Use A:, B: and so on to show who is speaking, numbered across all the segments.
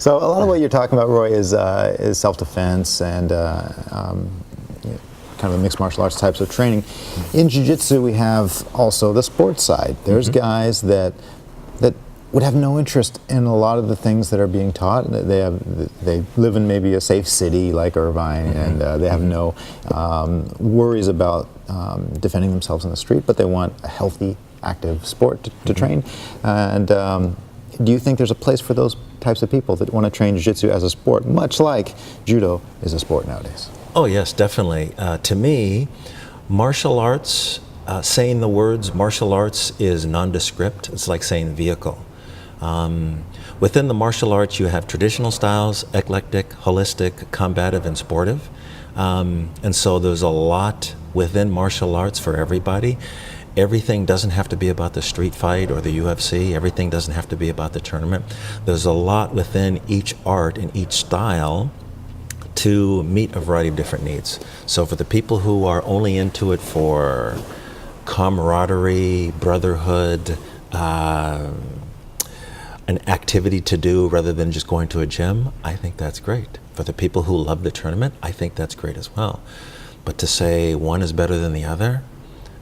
A: So a lot of what you're talking about, Roy, is self-defense and kind of a mixed martial arts types of training. In jiu-jitsu, we have also the sports side. There's guys that would have no interest in a lot of the things that are being taught. They live in maybe a safe city like Irvine, and they have no worries about defending themselves in the street, but they want a healthy, active sport to train. And do you think there's a place for those types of people that want to train jiu-jitsu as a sport, much like judo is a sport nowadays?
B: Oh yes, definitely. To me, martial arts, saying the words martial arts is nondescript. It's like saying vehicle. Within the martial arts, you have traditional styles, eclectic, holistic, combative, and sportive. And so there's a lot within martial arts for everybody. Everything doesn't have to be about the street fight or the UFC. Everything doesn't have to be about the tournament. There's a lot within each art and each style to meet a variety of different needs. So for the people who are only into it for camaraderie, brotherhood, an activity to do rather than just going to a gym, I think that's great. For the people who love the tournament, I think that's great as well. But to say one is better than the other,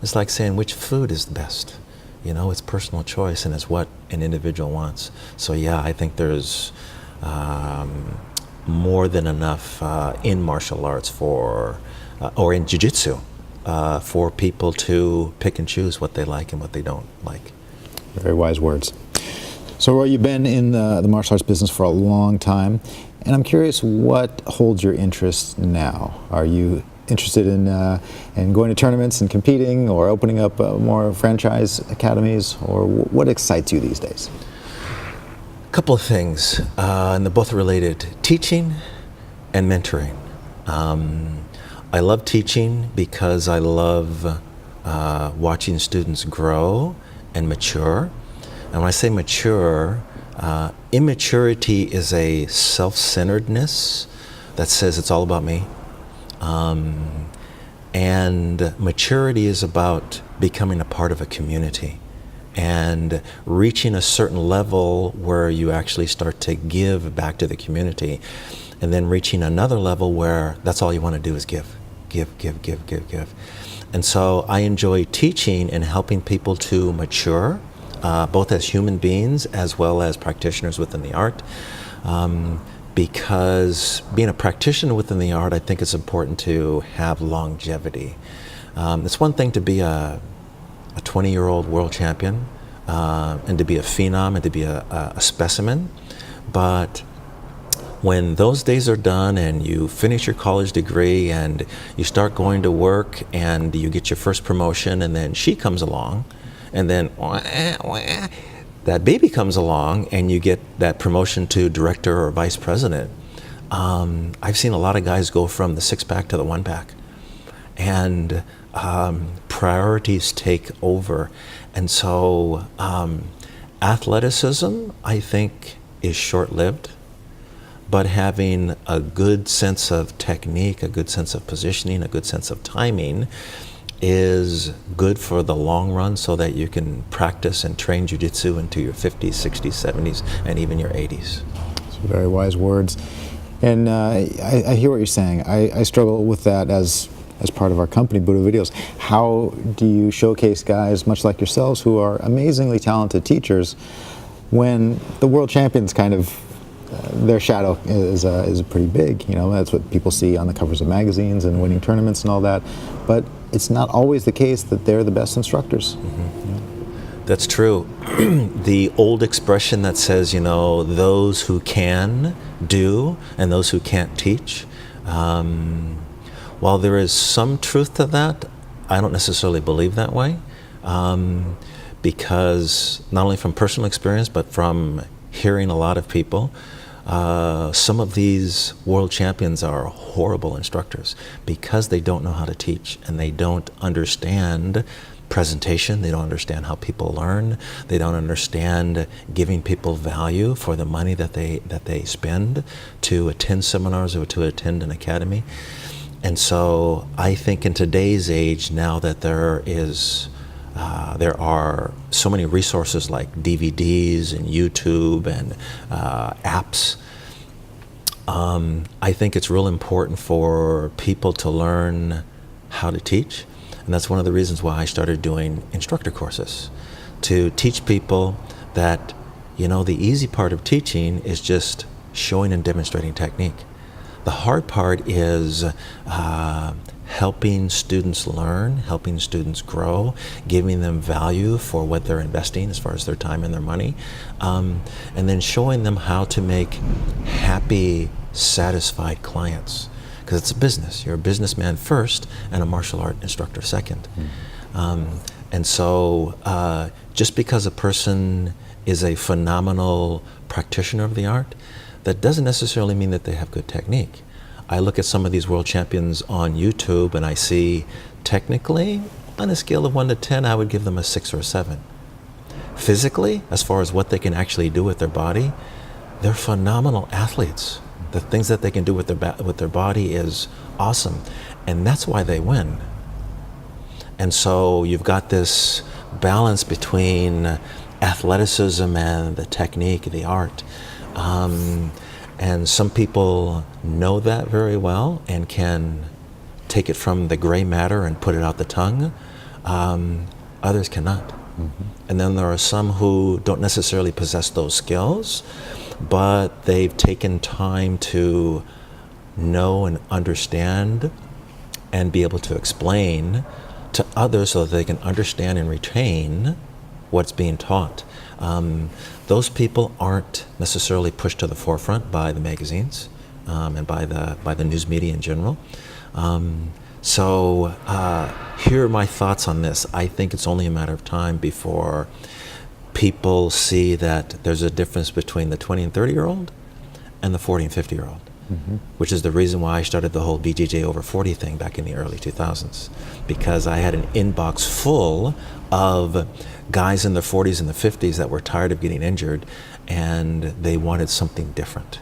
B: it's like saying which food is the best. You know, it's personal choice and it's what an individual wants. So yeah, I think there's more than enough in martial arts for, or in jiu-jitsu, for people to pick and choose what they like and what they don't like.
A: Very wise words. So Roy, you've been in the martial arts business for a long time, and I'm curious what holds your interest now? Are you interested in going to tournaments and competing, or opening up more franchise academies, or what excites you these days?
B: A couple of things, and they're both related: teaching and mentoring. I love teaching because I love watching students grow and mature. And when I say mature, immaturity is a self-centeredness that says it's all about me. And maturity is about becoming a part of a community and reaching a certain level where you actually start to give back to the community, and then reaching another level where that's all you want to do is give. And so I enjoy teaching and helping people to mature, both as human beings as well as practitioners within the art. Because being a practitioner within the art, I think it's important to have longevity. It's one thing to be a 20-year-old world champion, and to be a phenom and to be a specimen, but when those days are done and you finish your college degree and you start going to work and you get your first promotion, and then she comes along, and then that baby comes along and you get that promotion to director or vice president. I've seen a lot of guys go from the six-pack to the one-pack, and priorities take over. And so athleticism, I think, is short-lived, but having a good sense of technique, a good sense of positioning, a good sense of timing is good for the long run, so that you can practice and train jiu-jitsu into your 50s, 60s, 70s, and even your 80s.
A: Some very wise words. And I hear what you're saying. I struggle with that as part of our company, Budo Videos. How do you showcase guys, much like yourselves, who are amazingly talented teachers, when the world champions kind of, their shadow is pretty big? You know, that's what people see on the covers of magazines and winning tournaments and all that. But it's not always the case that they're the best instructors.
B: That's true. The old expression that says, you know, those who can do and those who can't teach. While there is some truth to that, I don't necessarily believe that way, because not only from personal experience, but from hearing a lot of people, some of these world champions are horrible instructors because they don't know how to teach, and they don't understand presentation, they don't understand how people learn, they don't understand giving people value for the money that they spend to attend seminars or to attend an academy. And so I think in today's age, now that there are so many resources like DVDs and YouTube and apps, I think it's real important for people to learn how to teach. And that's one of the reasons why I started doing instructor courses, to teach people that, the easy part of teaching is just showing and demonstrating technique. The hard part is helping students learn, helping students grow, giving them value for what they're investing as far as their time and their money, and then showing them how to make happy, satisfied clients. Because it's a business. You're a businessman first and a martial art instructor second. And so just because a person is a phenomenal practitioner of the art, that doesn't necessarily mean that they have good technique. I look at some of these world champions on YouTube and I see technically, on a scale of 1 to 10, I would give them a 6 or a 7. Physically, as far as what they can actually do with their body, they're phenomenal athletes. The things that they can do with their body is awesome. And that's why they win. And so you've got this balance between athleticism and the technique, the art. And some people know that very well and can take it from the gray matter and put it out the tongue. Others cannot. And then there are some who don't necessarily possess those skills, but they've taken time to know and understand and be able to explain to others so that they can understand and retain what's being taught. Those people aren't necessarily pushed to the forefront by the magazines and by the news media in general. So here are my thoughts on this. I think it's only a matter of time before people see that there's a difference between the 20 and 30-year-old and the 40 and 50-year-old, which is the reason why I started the whole BJJ over 40 thing back in the early 2000s, because I had an inbox full of guys in their 40s and the 50s that were tired of getting injured and they wanted something different.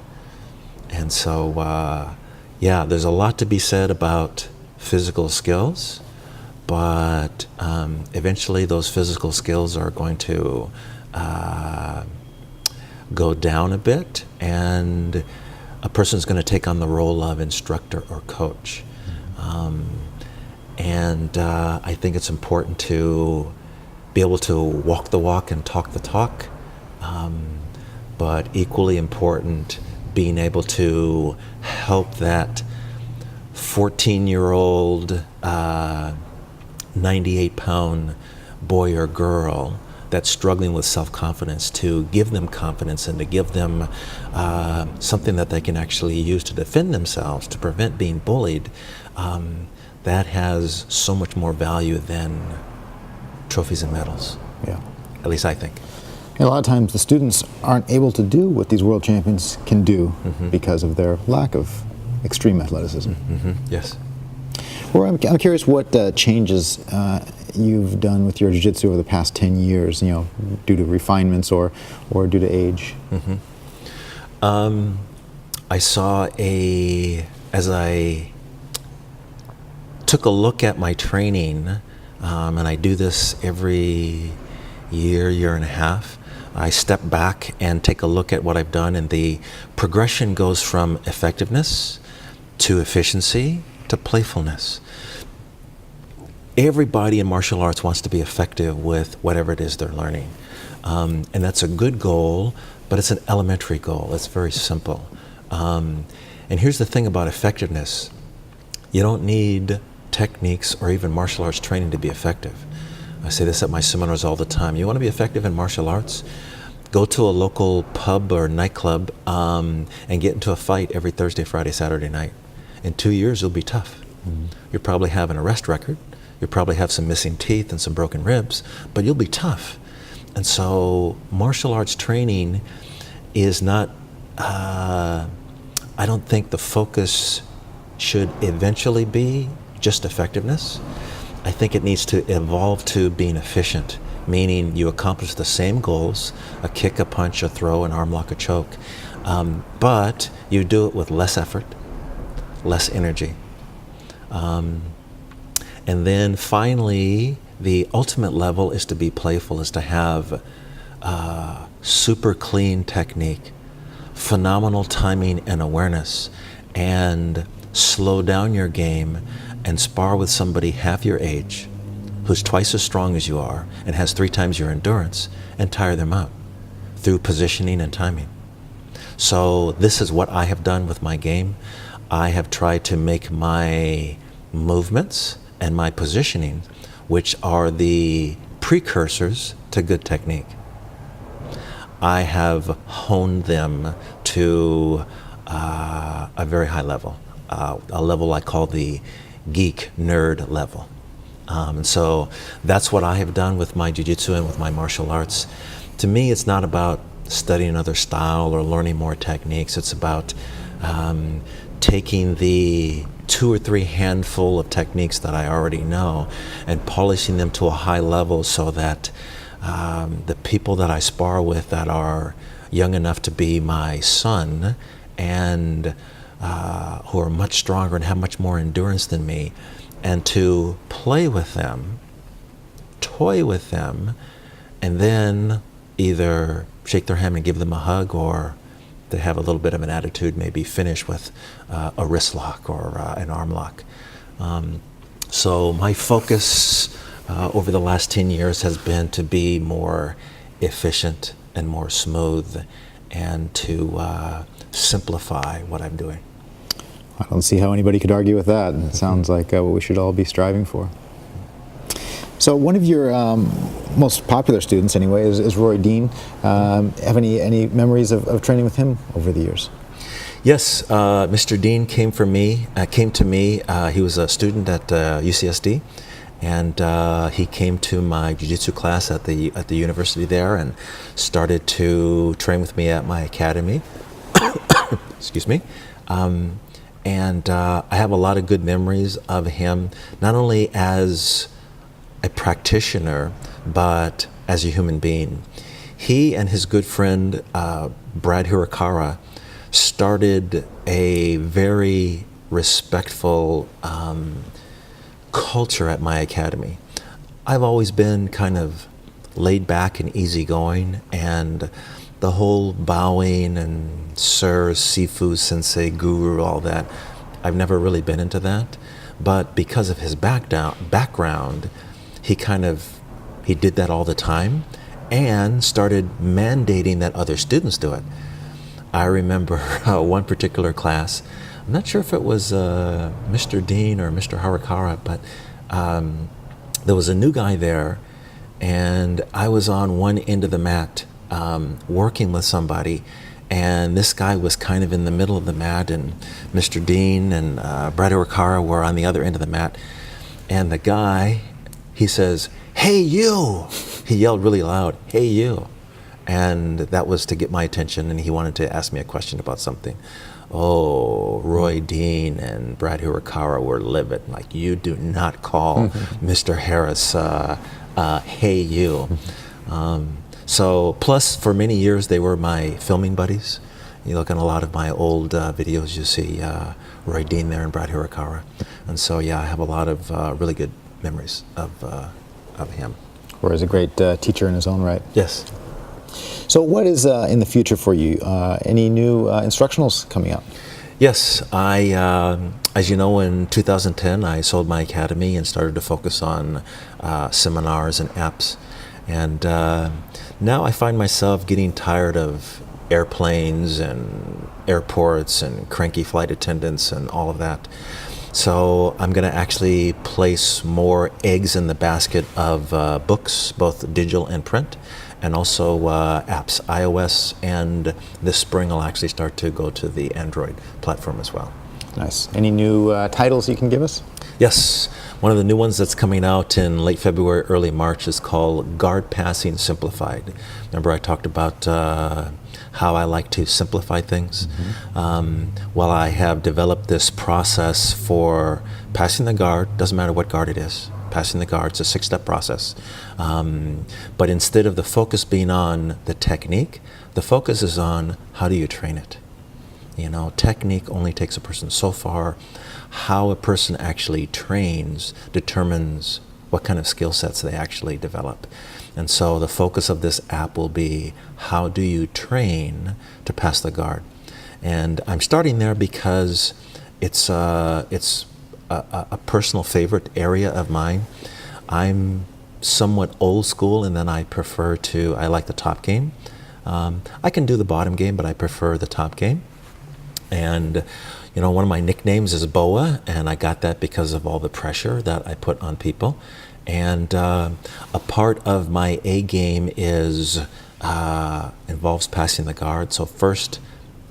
B: And so, there's a lot to be said about physical skills, but eventually those physical skills are going to go down a bit, and a person's going to take on the role of instructor or coach. And I think it's important to be able to walk the walk and talk the talk, but equally important, being able to help that 14-year-old 98-pound boy or girl that's struggling with self-confidence, to give them confidence and to give them something that they can actually use to defend themselves, to prevent being bullied. That has so much more value than trophies and medals.
A: Yeah.
B: At least I think.
A: And a lot of times the students aren't able to do what these world champions can do because of their lack of extreme athleticism.
B: Yes.
A: Well, I'm curious what changes you've done with your jiu-jitsu over the past 10 years, due to refinements or due to age.
B: I saw as I took a look at my training, and I do this every year and a half, I step back and take a look at what I've done, and the progression goes from effectiveness to efficiency to playfulness. Everybody in martial arts wants to be effective with whatever it is they're learning. And that's a good goal, but it's an elementary goal. It's very simple. And here's the thing about effectiveness. You don't need techniques or even martial arts training to be effective. I say this at my seminars all the time. You want to be effective in martial arts? Go to a local pub or nightclub and get into a fight every Thursday, Friday, Saturday night. In 2 years, you'll be tough. You'll probably have an arrest record. You'll probably have some missing teeth and some broken ribs, but you'll be tough. And so martial arts training is not, I don't think the focus should eventually be just effectiveness. I think it needs to evolve to being efficient, meaning you accomplish the same goals, a kick, a punch, a throw, an arm lock, a choke, but you do it with less effort, less energy. And then finally, the ultimate level is to be playful, is to have super clean technique, phenomenal timing and awareness, and slow down your game and spar with somebody half your age who's twice as strong as you are and has 3 times your endurance, and tire them out through positioning and timing. So this is what I have done with my game. I have tried to make my movements and my positioning, which are the precursors to good technique, I have honed them to a very high level, a level I call the geek nerd level. And so that's what I have done with my jiu-jitsu and with my martial arts. To me, it's not about studying another style or learning more techniques. It's about taking the 2 or 3 handful of techniques that I already know and polishing them to a high level so that the people that I spar with that are young enough to be my son and who are much stronger and have much more endurance than me, and to play with them, toy with them, and then either shake their hand and give them a hug, or they have a little bit of an attitude, maybe finish with a wrist lock or an arm lock. So my focus over the last 10 years has been to be more efficient and more smooth, and to simplify what I'm doing.
A: I don't see how anybody could argue with that. It sounds like what we should all be striving for. So one of your most popular students, anyway, is Roy Dean. Have any memories of training with him over the years?
B: Yes, Mr. Dean came to me. He was a student at UCSD, and he came to my jiu-jitsu class at the university there and started to train with me at my academy. Excuse me. And I have a lot of good memories of him, not only as a practitioner, but as a human being. He and his good friend, Brad Hirakawa, started a very respectful culture at my academy. I've always been kind of laid back and easygoing, and the whole bowing and sir, sifu, sensei, guru, all that, I've never really been into that. But because of his background, he did that all the time and started mandating that other students do it. I remember one particular class, I'm not sure if it was Mr. Dean or Mr. Hirakawa, but there was a new guy there, and I was on one end of the mat working with somebody, and this guy was kind of in the middle of the mat, and Mr. Dean and Brad Hirakawa were on the other end of the mat, and the guy, he says, "Hey you!" He yelled really loud, "Hey you!" And that was to get my attention, and he wanted to ask me a question about something. Oh, Roy Dean and Brad Hirakawa were livid. Like, you do not call Mr. Harris, hey you. So, plus for many years they were my filming buddies. You look at a lot of my old videos, you see Roy Dean there and Brad Hirakawa. And so, yeah, I have a lot of really good memories of him.
A: Roy is a great teacher in his own right.
B: Yes.
A: So what is in the future for you? Any new instructionals coming out?
B: Yes, as you know, in 2010, I sold my academy and started to focus on seminars and apps. And now I find myself getting tired of airplanes and airports and cranky flight attendants and all of that. So I'm going to actually place more eggs in the basket of books, both digital and print, and also apps, iOS, and this spring I'll actually start to go to the Android platform as well.
A: Nice. Any new titles you can give us?
B: Yes. One of the new ones that's coming out in late February, early March is called Guard Passing Simplified. Remember I talked about how I like to simplify things? Well, I have developed this process for passing the guard, doesn't matter what guard it is. Passing the guard, it's a 6-step process. But instead of the focus being on the technique, the focus is on how do you train it. You know, technique only takes a person so far. How a person actually trains determines what kind of skill sets they actually develop. And so the focus of this app will be, how do you train to pass the guard? And I'm starting there because it's a personal favorite area of mine. I'm somewhat old school, and then I like the top game. I can do the bottom game, but I prefer the top game. And you know, one of my nicknames is Boa, and I got that because of all the pressure that I put on people. And a part of my A game is involves passing the guard. So first,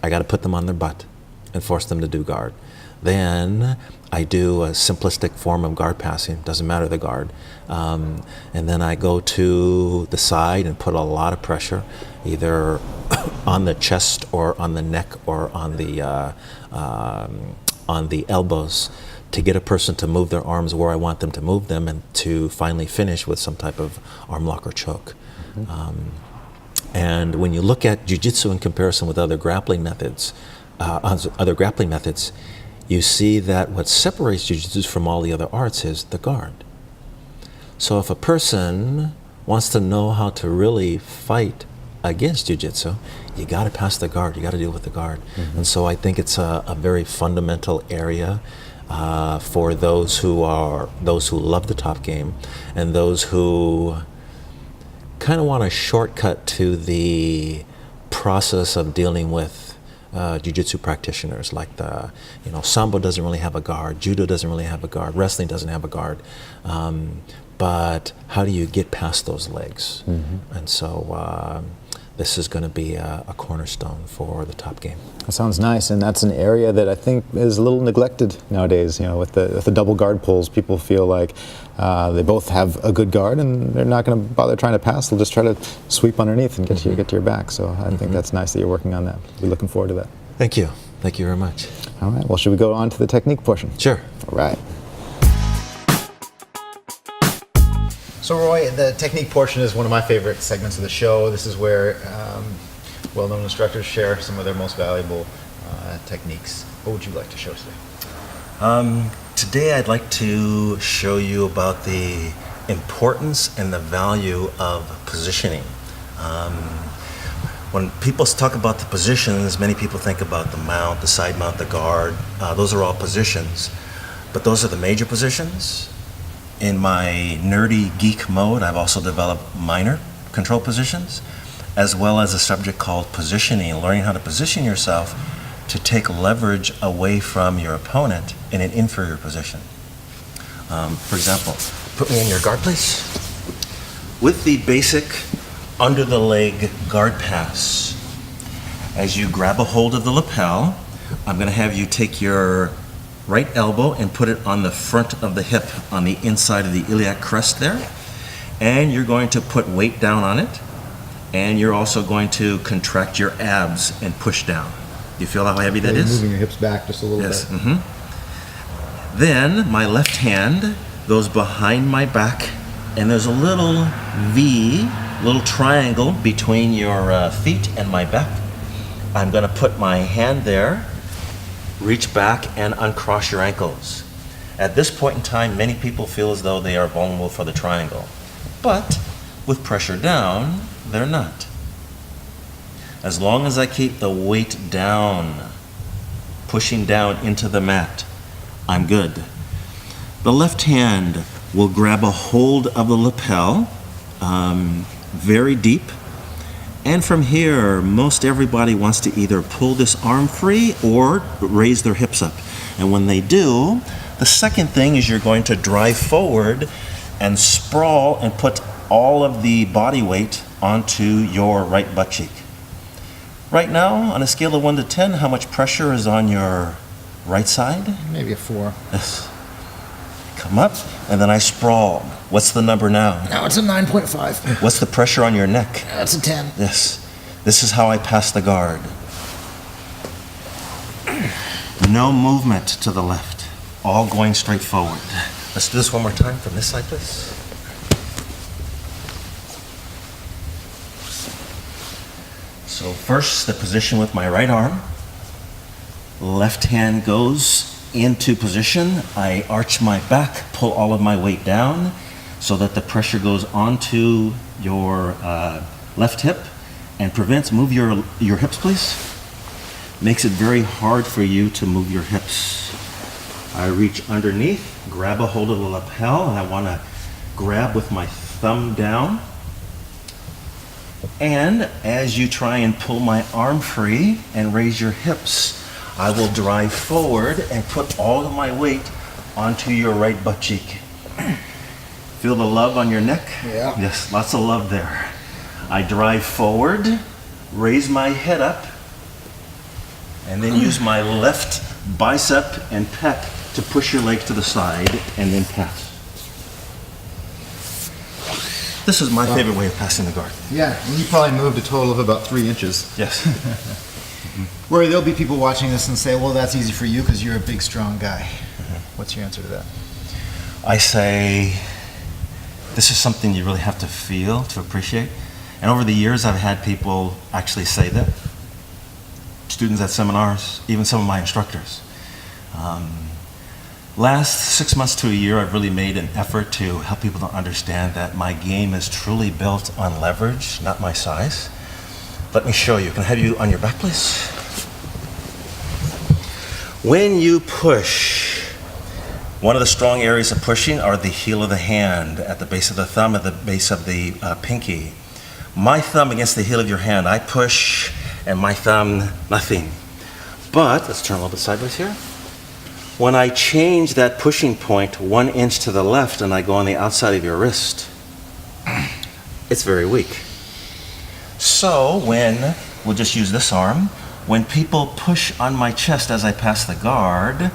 B: I got to put them on their butt and force them to do guard. Then I do a simplistic form of guard passing, doesn't matter the guard. And then I go to the side and put a lot of pressure, either on the chest or on the neck or on the elbows, to get a person to move their arms where I want them to move them, and to finally finish with some type of arm lock or choke. Mm-hmm. And when you look at jiu-jitsu in comparison with other grappling methods, you see that what separates jiu-jitsu from all the other arts is the guard. So if a person wants to know how to really fight against jiu-jitsu, you got to pass the guard. You got to deal with the guard. Mm-hmm. And so I think it's a very fundamental area for those who love the top game, and those who kind of want a shortcut to the process of dealing with jiu-jitsu practitioners. Like Sambo doesn't really have a guard, judo doesn't really have a guard, wrestling doesn't have a guard. But how do you get past those legs? Mm-hmm. And so this is going to be a cornerstone for the top game.
A: That sounds nice, and that's an area that I think is a little neglected nowadays. You know, with the double guard pulls, people feel like they both have a good guard, and they're not going to bother trying to pass. They'll just try to sweep underneath and get to your back. So I think that's nice that you're working on that. We're looking forward to that.
B: Thank you. Thank you very much.
A: All right. Well, should we go on to the technique portion?
B: Sure.
A: All right. So Roy, the technique portion is one of my favorite segments of the show. This is where well-known instructors share some of their most valuable techniques. What would you like to show today?
C: Today I'd like to show you about the importance and the value of positioning. When people talk about the positions, many people think about the mount, the side mount, the guard. Those are all positions, but those are the major positions. In my nerdy geek mode, I've also developed minor control positions, as well as a subject called positioning, learning how to position yourself to take leverage away from your opponent in an inferior position. For example, put me in your guard, please. With the basic under the leg guard pass, as you grab a hold of the lapel, I'm going to have you take your right elbow and put it on the front of the hip, on the inside of the iliac crest there. And you're going to put weight down on it. And you're also going to contract your abs and push down. Do you feel how heavy that is?
A: Moving your hips back just a little bit.
C: Mm-hmm. Then my left hand goes behind my back, and there's a little V, little triangle between your feet and my back. I'm going to put my hand there, reach back and uncross your ankles. At this point in time, many people feel as though they are vulnerable for the triangle. But with pressure down, they're not. As long as I keep the weight down, pushing down into the mat, I'm good. The left hand will grab a hold of the lapel, very deep. And from here, most everybody wants to either pull this arm free or raise their hips up. And when they do, the second thing is you're going to drive forward and sprawl and put all of the body weight onto your right butt cheek. Right now, on a scale of 1 to 10, how much pressure is on your right side?
A: Maybe a 4.
C: Yes. Come up, and then I sprawl. What's the number now?
A: Now it's a 9.5.
C: What's the pressure on your neck?
A: That's a 10.
C: Yes. This is how I pass the guard. No movement to the left. All going straight forward. Let's do this one more time from this side, please. So first, the position with my right arm. Left hand goes into position. I arch my back, pull all of my weight down. so that the pressure goes onto your left hip and prevents, move your hips please. Makes it very hard for you to move your hips. I reach underneath, grab a hold of the lapel, and I want to grab with my thumb down. And as you try and pull my arm free and raise your hips, I will drive forward and put all of my weight onto your right butt cheek. Feel the love on your neck?
A: Yeah.
C: Yes, lots of love there. I drive forward, raise my head up, and then use my left bicep and pec to push your legs to the side and then pass. This is my favorite way of passing the guard.
A: Yeah, and you probably moved a total of about 3 inches.
C: Yes.
A: Where there'll be people watching this and say, well, that's easy for you because you're a big, strong guy. What's your answer to that?
C: I say, this is something you really have to feel to appreciate. And over the years, I've had people actually say that. Students at seminars, even some of my instructors. Last 6 months to a year, I've really made an effort to help people to understand that my game is truly built on leverage, not my size. Let me show you. Can I have you on your back, please? When you push, one of the strong areas of pushing are the heel of the hand, at the base of the thumb, at the base of the pinky. My thumb against the heel of your hand, I push, and my thumb, nothing. But, let's turn a little bit sideways here. When I change that pushing point 1 inch to the left and I go on the outside of your wrist, it's very weak. So we'll just use this arm, when people push on my chest as I pass the guard,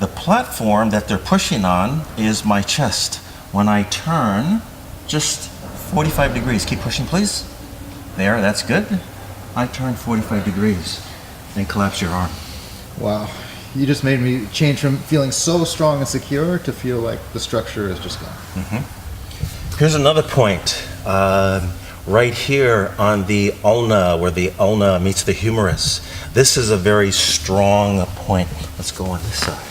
C: the platform that they're pushing on is my chest. When I turn, just 45 degrees. Keep pushing, please. There, that's good. I turn 45 degrees and collapse your arm.
A: Wow. You just made me change from feeling so strong and secure to feel like the structure is just gone.
C: Mm-hmm. Here's another point. Right here on the ulna, where the ulna meets the humerus. This is a very strong point. Let's go on this side.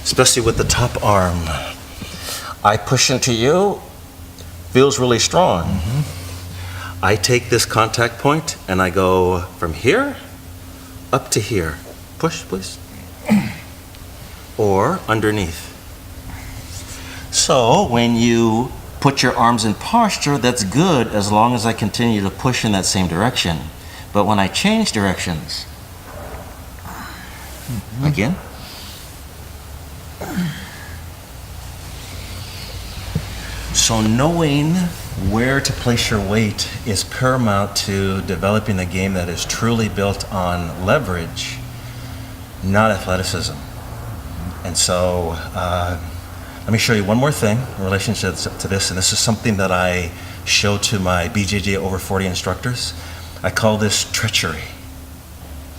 C: Especially with the top arm. I push into you, feels really strong. Mm-hmm. I take this contact point and I go from here up to here. Push, please. Or underneath. So when you put your arms in posture, that's good as long as I continue to push in that same direction. But when I change directions, again. So knowing where to place your weight is paramount to developing a game that is truly built on leverage, not athleticism. And so let me show you one more thing in relationship to this, and this is something that I show to my BJJ over 40 instructors. I call this treachery.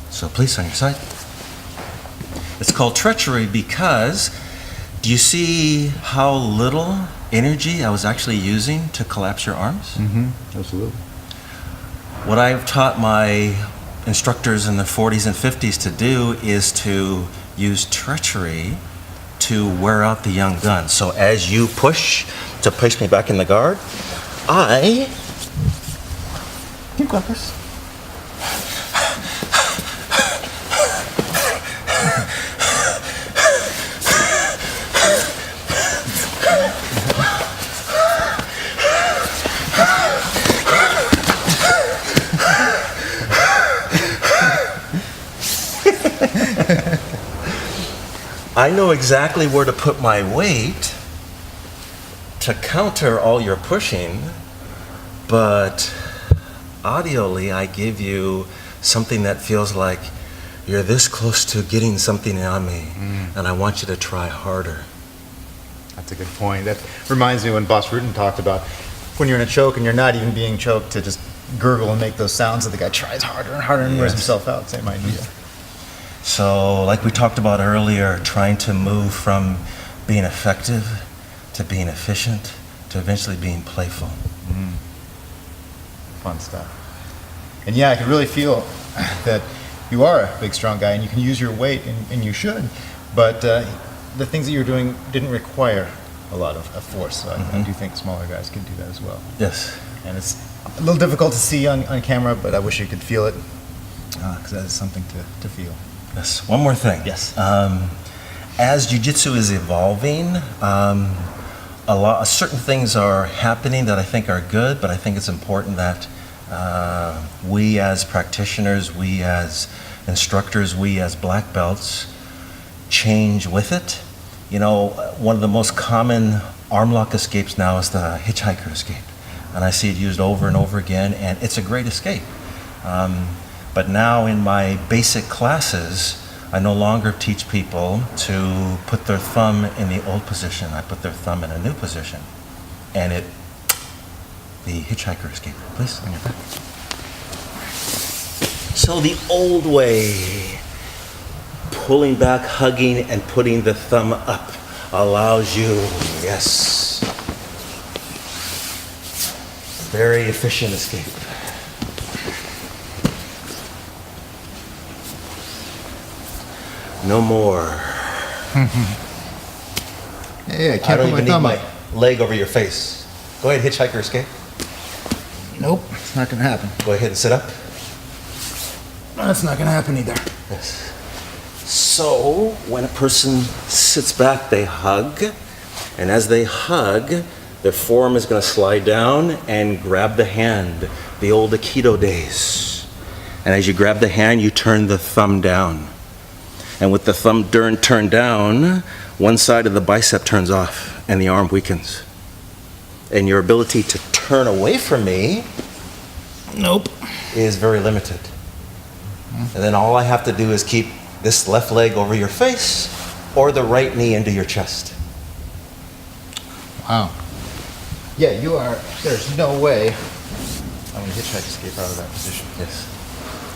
C: So please, on your side. It's called treachery because, do you see how little energy I was actually using to collapse your arms?
A: Mm-hmm. Absolutely.
C: What I've taught my instructors in the 40s and 50s to do is to use treachery to wear out the young gun. So as you push to place me back in the guard, I keep going, Chris. I know exactly where to put my weight to counter all your pushing, but audially I give you something that feels like you're this close to getting something on me, and I want you to try harder.
A: That's a good point. That reminds me when Boss Rudin talked about when you're in a choke and you're not even being choked, to just gurgle and make those sounds that the guy tries harder and harder and wears himself out. Same idea.
C: So, like we talked about earlier, trying to move from being effective to being efficient to eventually being playful.
A: Fun stuff. And yeah, I can really feel that you are a big, strong guy and you can use your weight, and you should, but the things that you're doing didn't require a lot of force. So I do think smaller guys can do that as well.
C: Yes.
A: And it's a little difficult to see on camera, but I wish you could feel it, because that is something to feel.
C: Yes. One more thing.
A: Yes.
C: As Jiu-Jitsu is evolving, certain things are happening that I think are good, but I think it's important that we as practitioners, we as instructors, we as black belts change with it. You know, one of the most common arm lock escapes now is the hitchhiker escape. And I see it used over and over again, and it's a great escape. But now in my basic classes, I no longer teach people to put their thumb in the old position. I put their thumb in a new position. And the hitchhiker escape, please, on your back. So the old way, pulling back, hugging, and putting the thumb up allows you, yes, very efficient escape. No more.
A: Hey, I
C: I
A: can't
C: don't
A: put my
C: even need
A: thumb
C: my
A: up.
C: leg over your face. Go ahead, hitchhiker escape.
A: Nope, it's not going to happen.
C: Go ahead and sit up.
A: That's not going to happen either.
C: Yes. So, when a person sits back, they hug. And as they hug, their forearm is going to slide down and grab the hand, the old Aikido days. And as you grab the hand, you turn the thumb down. And with the thumb turned down, one side of the bicep turns off and the arm weakens. And your ability to turn away from me,
A: Nope.
C: is very limited. And then all I have to do is keep this left leg over your face or the right knee into your chest.
A: Wow. Yeah, you are. There's no way I'm going to hitchhike escape out of that position.
C: Yes.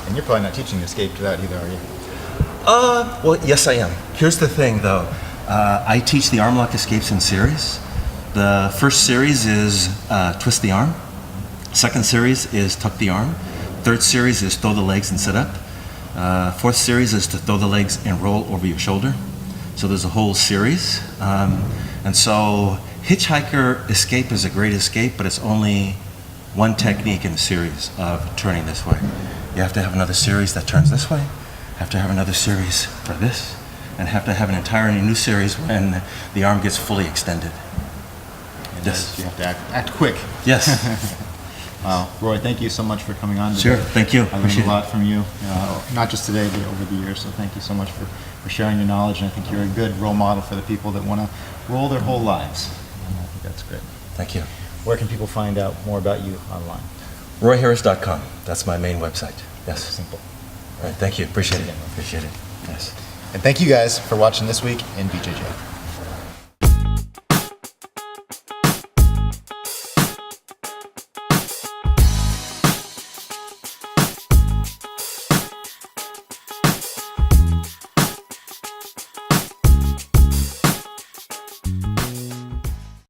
A: And you're probably not teaching escape to that either, are you?
C: Well, yes, I am. Here's the thing, though. I teach the arm lock escapes in series. The first series is twist the arm. Second series is tuck the arm. Third series is throw the legs and sit up. Fourth series is to throw the legs and roll over your shoulder. So there's a whole series. And so hitchhiker escape is a great escape, but it's only one technique in a series of turning this way. You have to have another series that turns this way, have to have another series for this, and have to have an entirely new series when the arm gets fully extended.
A: And
C: Yes.
A: You have to act quick.
C: Yes.
A: Wow. Roy, thank you so much for coming on today.
C: Sure. Thank you.
A: I learned
C: Appreciate
A: a
C: it.
A: lot from you, not just today, but over the years. So thank you so much for sharing your knowledge. And I think you're a good role model for the people that want to roll their whole lives. And I think that's great.
C: Thank you.
A: Where can people find out more about you online?
C: RoyHarris.com. That's my main website. Yes.
A: Simple.
C: All right. Thank you. Appreciate it.
A: Thanks again.
C: Appreciate it. Yes.
A: And thank you guys for watching this week in BJJ.